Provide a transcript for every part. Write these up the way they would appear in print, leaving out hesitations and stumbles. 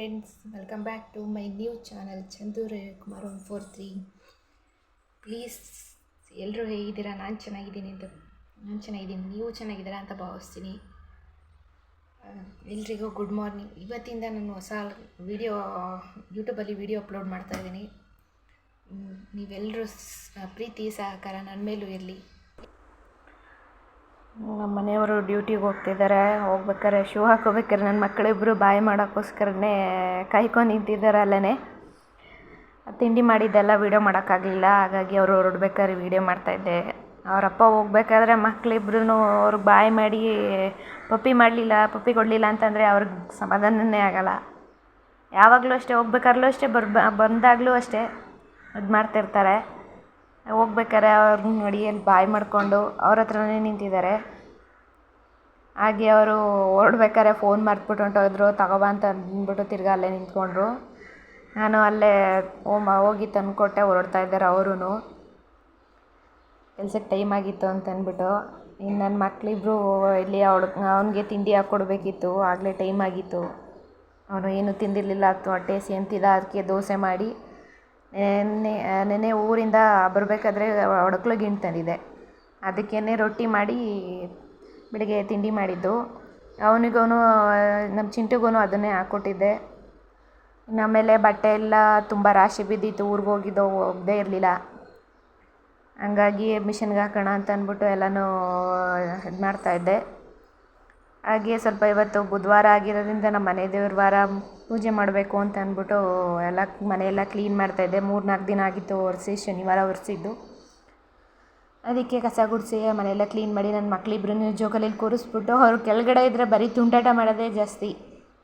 Friends, welcome back to my new channel Chandu Kumar 143. Please ಎಲ್ಲರೂ ಹೇಗಿದ್ದೀರಾ? ನಾನು ಚೆನ್ನಾಗಿದ್ದೀನಿ, ನೀವು ಚೆನ್ನಾಗಿದ್ದೀರಾ ಅಂತ ಭಾವಿಸ್ತೀನಿ. ಎಲ್ರಿಗೂ ಗುಡ್ ಮಾರ್ನಿಂಗ್. ಇವತ್ತಿಂದ ನಾನು ಹೊಸ ಯೂಟ್ಯೂಬಲ್ಲಿ ವಿಡಿಯೋ ಅಪ್ಲೋಡ್ ಮಾಡ್ತಾಯಿದ್ದೀನಿ. ನೀವೆಲ್ಲರೂ ಪ್ರೀತಿ ಸಹಕಾರ ನನ್ನ ಮೇಲೂ ಇರಲಿ. ನಮ್ಮ ಮನೆಯವರು ಡ್ಯೂಟಿಗೆ ಹೋಗ್ತಿದ್ದಾರೆ. ಹೋಗ್ಬೇಕಾರೆ ಶೂ ಹಾಕೋಬೇಕಾರೆ ನನ್ನ ಮಕ್ಕಳಿಬ್ಬರು ಬಾಯಿ ಮಾಡೋಕ್ಕೋಸ್ಕರನೇ ಕಾಯ್ಕೊಂಡು ನಿಂತಿದ್ದಾರೆ ಅಲ್ಲೇ. ತಿಂಡಿ ಮಾಡಿದ್ದೆಲ್ಲ ವೀಡಿಯೋ ಮಾಡೋಕ್ಕಾಗಲಿಲ್ಲ, ಹಾಗಾಗಿ ಅವರು ಹೊರಡ್ಬೇಕಾದ್ರೆ ವೀಡಿಯೋ ಮಾಡ್ತಾಯಿದ್ದೆ. ಅವರಪ್ಪ ಹೋಗ್ಬೇಕಾದ್ರೆ ಮಕ್ಕಳಿಬ್ರು ಅವ್ರಿಗೆ ಬಾಯಿ ಮಾಡಿ ಪಪ್ಪಿ ಕೊಡಲಿಲ್ಲ ಅಂತಂದರೆ ಅವ್ರಿಗೆ ಸಮಾಧಾನನೇ ಆಗೋಲ್ಲ. ಯಾವಾಗಲೂ ಅಷ್ಟೇ, ಹೋಗ್ಬೇಕಾದ್ರೂ ಅಷ್ಟೇ, ಬಂದಾಗಲೂ ಅಷ್ಟೇ ಇದು ಮಾಡ್ತಿರ್ತಾರೆ. ಹೋಗ್ಬೇಕಾರೆ ಅವ್ರನ್ನ ನೋಡಿ ಅಲ್ಲಿ ಬಾಯಿ ಮಾಡಿಕೊಂಡು ಅವ್ರ ಹತ್ರನೇ ನಿಂತಿದ್ದಾರೆ. ಹಾಗೆ ಅವರು ಹೊರಡ್ಬೇಕಾರೆ ಫೋನ್ ಮರ್ತ್ಬಿಟ್ಟು ಹೊಂಟೋದ್ರು, ತಗೋಬಾ ಅಂತ ಅಂದ್ಬಿಟ್ಟು ತಿರ್ಗಾ ಅಲ್ಲೇ ನಿಂತ್ಕೊಂಡ್ರು. ನಾನು ಅಲ್ಲೇ ಹೋಗಿ ತಂದುಕೊಟ್ಟೆ. ಹೊರಡ್ತಾ ಇದ್ದಾರೆ ಅವರು, ಕೆಲ್ಸಕ್ಕೆ ಟೈಮ್ ಆಗಿತ್ತು ಅಂತಂದ್ಬಿಟ್ಟು. ಇನ್ನು ನನ್ನ ಮಕ್ಕಳಿಬ್ರು ಇಲ್ಲಿ ಅವನಿಗೆ ತಿಂಡಿ ಹಾಕ್ಕೊಡ್ಬೇಕಿತ್ತು, ಆಗಲೇ ಟೈಮ್ ಆಗಿತ್ತು. ಅವನು ಏನೂ ತಿಂದಿರಲಿಲ್ಲ, ಹೊಟ್ಟೆ ಅಂತಿದ್ದ. ಅದಕ್ಕೆ ದೋಸೆ ಮಾಡಿ ನೆನ್ನೆ ಊರಿಂದ ಬರಬೇಕಾದ್ರೆ ಒಡಕ್ಲು ಗಿಣ್ಣು ತಂದಿದ್ದೆ, ಅದಕ್ಕೇ ರೊಟ್ಟಿ ಮಾಡಿ ಬೆಳಿಗ್ಗೆ ತಿಂಡಿ ಮಾಡಿದ್ದು. ಅವನಿಗೂ ನಮ್ಮ ಚಿಂಟುಗೂ ಅದನ್ನೇ ಹಾಕ್ಕೊಟ್ಟಿದ್ದೆ. ಆಮೇಲೆ ಬಟ್ಟೆ ಎಲ್ಲ ತುಂಬ ರಾಶಿ ಬಿದ್ದಿತ್ತು, ಊರಿಗೆ ಹೋಗದೇ ಇರಲಿಲ್ಲ. ಹಂಗಾಗಿ ಮಿಷನ್ಗೆ ಹಾಕೋಣ ಅಂತ ಅಂದ್ಬಿಟ್ಟು ಎಲ್ಲನೂ ಇದು ಮಾಡ್ತಾಯಿದ್ದೆ. ಹಾಗೆ ಸ್ವಲ್ಪ ಇವತ್ತು ಬುಧವಾರ ಆಗಿರೋದ್ರಿಂದ ನಮ್ಮ ಮನೆ ದೇವ್ರ ವಾರ ಪೂಜೆ ಮಾಡಬೇಕು ಅಂತ ಅಂದ್ಬಿಟ್ಟು ಎಲ್ಲ ಮನೆಯೆಲ್ಲ ಕ್ಲೀನ್ ಮಾಡ್ತಾಯಿದ್ದೆ. 3-4 ದಿನ ಆಗಿತ್ತು ಒರೆಸಿ, ಶನಿವಾರ ಒರೆಸಿದ್ದು. ಅದಕ್ಕೆ ಕಸ ಗುಡಿಸಿ ಮನೆಯೆಲ್ಲ ಕ್ಲೀನ್ ಮಾಡಿ ನನ್ನ ಮಕ್ಕಳಿಬ್ರನ್ನ ಜೋಕಾಲಿಯಲ್ಲಿ ಕೂರಿಸ್ಬಿಟ್ಟು, ಅವ್ರು ಕೆಳಗಡೆ ಇದ್ದರೆ ಬರೀ ತುಂಟಾಟ ಮಾಡೋದೇ ಜಾಸ್ತಿ.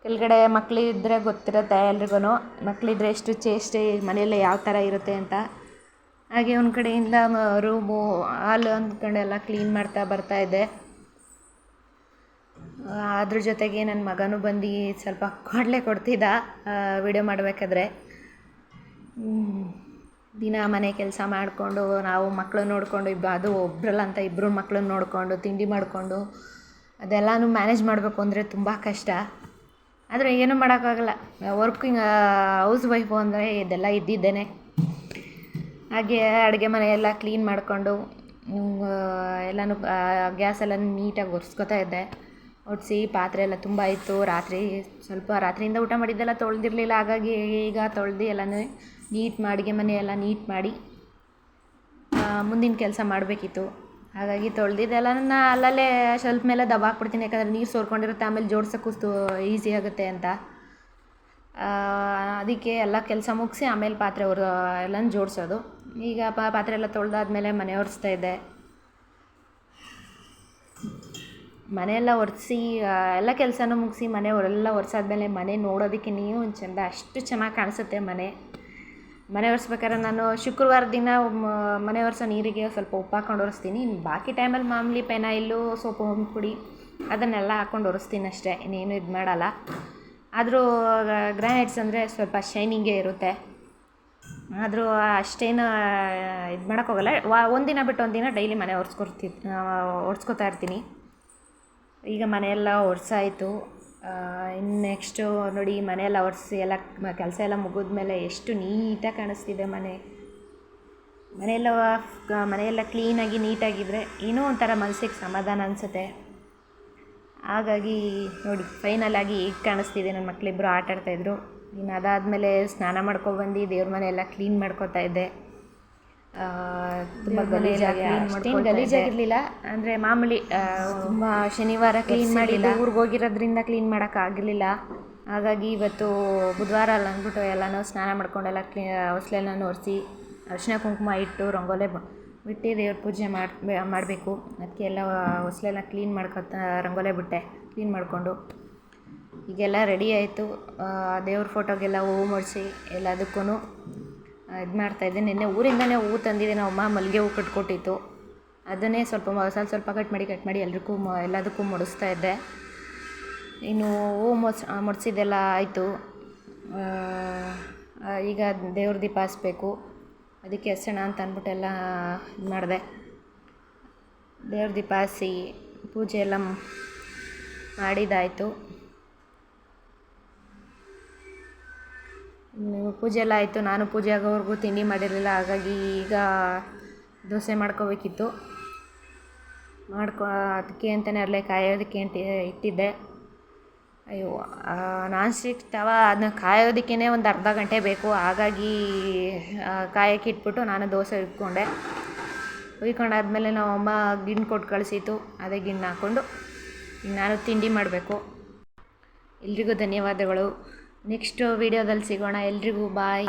ಕೆಳಗಡೆ ಮಕ್ಕಳಿದ್ರೆ ಗೊತ್ತಿರುತ್ತೆ ಎಲ್ರಿಗೂ, ಮಕ್ಕಳಿದ್ರೆ ಎಷ್ಟು ಚೇಷ್ಟೆ ಮನೆಯಲ್ಲೇ ಯಾವ ಥರ ಇರುತ್ತೆ ಅಂತ. ಹಾಗೆ ಒಂದು ಕಡೆಯಿಂದ ರೂಮು ಹಾಲು ಅಂದ್ಕೊಂಡೆಲ್ಲ ಕ್ಲೀನ್ ಮಾಡ್ತಾ ಬರ್ತಾಯಿದ್ದೆ. ಅದ್ರ ಜೊತೆಗೆ ನನ್ನ ಮಗನೂ ಬಂದು ಸ್ವಲ್ಪ ಕೊಡಲೆ ಕೊಡ್ತಿದ್ದ ವಿಡಿಯೋ ಮಾಡಬೇಕಾದ್ರೆ. ದಿನ ಮನೆ ಕೆಲಸ ಮಾಡಿಕೊಂಡು ನಾವು ಮಕ್ಕಳು ನೋಡಿಕೊಂಡು ಅದು ಒಬ್ಬರಲ್ಲ ಅಂತ ಇಬ್ಬರು ಮಕ್ಕಳನ್ನ ನೋಡಿಕೊಂಡು ತಿಂಡಿ ಮಾಡಿಕೊಂಡು ಅದೆಲ್ಲನೂ ಮ್ಯಾನೇಜ್ ಮಾಡಬೇಕು ಅಂದರೆ ತುಂಬ ಕಷ್ಟ. ಆದರೆ ಏನೂ ಮಾಡೋಕ್ಕಾಗಲ್ಲ, ವರ್ಕಿಂಗ್ ಹೌಸ್ ವೈಫು ಅಂದರೆ ಇದೆಲ್ಲ ಇದ್ದಿದ್ದೇನೆ. ಹಾಗೆ ಅಡುಗೆ ಮನೆಯೆಲ್ಲ ಕ್ಲೀನ್ ಮಾಡಿಕೊಂಡು ಎಲ್ಲನೂ ಗ್ಯಾಸೆಲ್ಲ ನೀಟಾಗಿ ಒರೆಸ್ಕೊತಾ ಇದ್ದೆ. ಒರೆಸಿ ಪಾತ್ರೆ ಎಲ್ಲ ತುಂಬ ಇತ್ತು. ರಾತ್ರಿಯಿಂದ ಊಟ ಮಾಡಿದ್ದೆಲ್ಲ ತೊಳೆದಿರಲಿಲ್ಲ, ಹಾಗಾಗಿ ಈಗ ತೊಳೆದು ಎಲ್ಲನೂ ಅಡುಗೆ ಮನೆಯೆಲ್ಲ ನೀಟ್ ಮಾಡಿ ಮುಂದಿನ ಕೆಲಸ ಮಾಡಬೇಕಿತ್ತು. ಹಾಗಾಗಿ ತೊಳೆದಿದ್ದೆಲ್ಲ ಅಲ್ಲಲ್ಲೇ ಸ್ವಲ್ಪ ಮೇಲೆ ದಬ್ಬಾಕ್ಬಿಡ್ತೀನಿ, ಯಾಕಂದರೆ ನೀರು ಸೋರ್ಕೊಂಡಿರುತ್ತೆ, ಆಮೇಲೆ ಜೋಡ್ಸೋಕ್ಕೂ ಈಸಿ ಆಗುತ್ತೆ ಅಂತ. ಅದಕ್ಕೆ ಎಲ್ಲ ಕೆಲಸ ಮುಗಿಸಿ ಆಮೇಲೆ ಪಾತ್ರೆ ಎಲ್ಲನೂ ಜೋಡಿಸೋದು. ಈಗ ಪಾತ್ರೆ ಎಲ್ಲ ತೊಳೆದಾದ್ಮೇಲೆ ಮನೆ ಒರೆಸ್ತಾ ಇದ್ದೆ. ಮನೆಯೆಲ್ಲ ಒರೆಸಿ ಎಲ್ಲ ಕೆಲಸನೂ ಮುಗಿಸಿ ಎಲ್ಲ ಒರೆಸಾದ್ಮೇಲೆ ಮನೆ ನೋಡೋದಕ್ಕೆ ಒಂದು ಚೆಂದ, ಅಷ್ಟು ಚೆನ್ನಾಗಿ ಕಾಣಿಸುತ್ತೆ ಮನೆ ಒರೆಸ್ಬೇಕಾದ್ರೆ ನಾನು ಶುಕ್ರವಾರ ದಿನ ಮನೆ ಒರೆಸೋ ನೀರಿಗೆ ಸ್ವಲ್ಪ ಉಪ್ಪು ಹಾಕ್ಕೊಂಡು ಒರೆಸ್ತೀನಿ. ಬಾಕಿ ಟೈಮಲ್ಲಿ ಮಾಮೂಲಿ ಪೆನಾಯಿಲು, ಸೋಪು ಪುಡಿ ಅದನ್ನೆಲ್ಲ ಹಾಕ್ಕೊಂಡು ಒರೆಸ್ತೀನಿ ಅಷ್ಟೇ, ಇನ್ನೇನು ಇದು ಮಾಡಲ್ಲ. ಆದರೂ ಗ್ರಾನೈಟ್ಸ್ ಅಂದರೆ ಸ್ವಲ್ಪ ಶೈನಿಂಗೇ ಇರುತ್ತೆ. ಆದರೂ ಅಷ್ಟೇನು ಇದು ಮಾಡೋಕ್ಕೋಗಲ್ಲ. ಒಂದಿನ ಬಿಟ್ಟು ಒಂದಿನ ಡೈಲಿ ಮನೆ ಒರೆಸ್ಕೊತಾ ಇರ್ತೀನಿ. ಈಗ ಮನೆಯೆಲ್ಲ ಒರೆಸಾಯಿತು. ಇನ್ನು ನೆಕ್ಸ್ಟು ನೋಡಿ, ಮನೆಯೆಲ್ಲ ಒರೆಸಿ ಎಲ್ಲ ಕೆಲಸ ಎಲ್ಲ ಮುಗಿದ್ಮೇಲೆ ಎಷ್ಟು ನೀಟಾಗಿ ಕಾಣಿಸ್ತಿದೆ ಮನೆಯೆಲ್ಲ ಕ್ಲೀನಾಗಿ ನೀಟಾಗಿದ್ದರೆ ಏನೋ ಒಂಥರ ಮನಸ್ಸಿಗೆ ಸಮಾಧಾನ ಅನಿಸುತ್ತೆ. ಹಾಗಾಗಿ ನೋಡಿ, ಫೈನಲಾಗಿ ಈಗ ಕಾಣಿಸ್ತಿದೆ. ನನ್ನ ಮಕ್ಕಳಿಬ್ಬರು ಆಟಾಡ್ತಾಯಿದ್ರು. ಇನ್ನು ಅದಾದಮೇಲೆ ಸ್ನಾನ ಮಾಡ್ಕೊಬಂದು ದೇವ್ರ ಮನೆಯೆಲ್ಲ ಕ್ಲೀನ್ ಮಾಡ್ಕೊತಾ ಇದ್ದೆ. ತುಂಬ ಗಲೀಜಾಗಿರಲಿಲ್ಲ, ಅಂದರೆ ಮಾಮೂಲಿ ತುಂಬ ಶನಿವಾರ ಕ್ಲೀನ್ ಮಾಡಿಲ್ಲ, ಊರಿಗೆ ಹೋಗಿರೋದ್ರಿಂದ ಕ್ಲೀನ್ ಮಾಡೋಕ್ಕಾಗಲಿಲ್ಲ. ಹಾಗಾಗಿ ಇವತ್ತು ಬುಧವಾರ ಅಲ್ಲ ಅಂದ್ಬಿಟ್ಟು ಎಲ್ಲನೂ ಸ್ನಾನ ಮಾಡ್ಕೊಂಡೆಲ್ಲ ಹೊಸ್ಲೆಲ್ಲನೂ ಒರೆಸಿ ಅರಿಶಿನ ಕುಂಕುಮ ಇಟ್ಟು ರಂಗೋಲೆ ಬಿಟ್ಟು ದೇವ್ರ ಪೂಜೆ ಮಾಡಬೇಕು. ಅದಕ್ಕೆ ಎಲ್ಲ ಹೊಸ್ಲೆಲ್ಲ ಕ್ಲೀನ್ ರಂಗೋಲೆ ಬಿಟ್ಟೆ ಕ್ಲೀನ್ ಮಾಡಿಕೊಂಡು. ಈಗೆಲ್ಲ ರೆಡಿ ಆಯಿತು. ದೇವ್ರ ಫೋಟೋಗೆಲ್ಲ ಹೂವು ಮುಡಿಸಿ ಎಲ್ಲದಕ್ಕೂ ಇದು ಮಾಡ್ತಾಯಿದ್ದೆ. ನಿನ್ನೆ ಊರಿಂದನೇ ಹೂವು ತಂದಿದ್ದೆ, ನಮ್ಮಮ್ಮ ಮಲ್ಲಿಗೆ ಹೂವು ಕಟ್ಕೊಟ್ಟಿತ್ತು. ಅದನ್ನೇ ಸ್ವಲ್ಪ ಕಟ್ ಮಾಡಿ ಎಲ್ಲದಕ್ಕೂ ಮುಡಿಸ್ತಾ ಇದ್ದೆ. ಇನ್ನು ಹೂವು ಮುಡಿಸಿದ್ದೆಲ್ಲ ಆಯಿತು. ಈಗ ದೇವ್ರ ದೀಪ ಹಚ್ಬೇಕು, ಅದಕ್ಕೆ ಹಚ್ಚೋಣ ಅಂತ ಅಂದ್ಬಿಟ್ಟೆಲ್ಲ ಇದು ಮಾಡಿದೆ. ದೇವ್ರ ದೀಪ ಹಚ್ಚಿ ಪೂಜೆ ಎಲ್ಲ ಮಾಡಿದ್ದಾಯಿತು. ಪೂಜೆ ಎಲ್ಲ ಆಯಿತು. ನಾನು ಪೂಜೆ ಆಗೋವರೆಗೂ ತಿಂಡಿ ಮಾಡಿರಲಿಲ್ಲ, ಹಾಗಾಗಿ ಈಗ ದೋಸೆ ಮಾಡ್ಕೋಬೇಕಿತ್ತು. ಅದಕ್ಕೆ ಅಂತಲೇ ಅಲ್ಲೇ ಕಾಯೋದಕ್ಕೆ ಅಂತ ಇಟ್ಟಿದ್ದೆ. ಅಯ್ಯೋ, ನಾನ್ ಸ್ಟಿಕ್ ತವ ಅದನ್ನ ಕಾಯೋದಕ್ಕೇ ಒಂದು ಅರ್ಧ ಗಂಟೆ ಬೇಕು. ಹಾಗಾಗಿ ಕಾಯಕ್ಕೆ ಇಟ್ಬಿಟ್ಟು ನಾನು ದೋಸೆ ಹುಯ್ಕೊಂಡಾದ್ಮೇಲೆ ನಾವು ಅಮ್ಮ ಗಿಣ್ಣು ಕೊಟ್ಟು ಕಳಿಸಿತು. ಅದೇ ಗಿಣ್ಣು ಹಾಕ್ಕೊಂಡು ಈಗ ನಾನು ತಿಂಡಿ ಮಾಡಬೇಕು. ಎಲ್ರಿಗೂ ಧನ್ಯವಾದಗಳು. ನೆಕ್ಸ್ಟ್ ವೀಡಿಯೋದಲ್ಲಿ ಸಿಗೋಣ. ಎಲ್ರಿಗೂ ಬಾಯ್.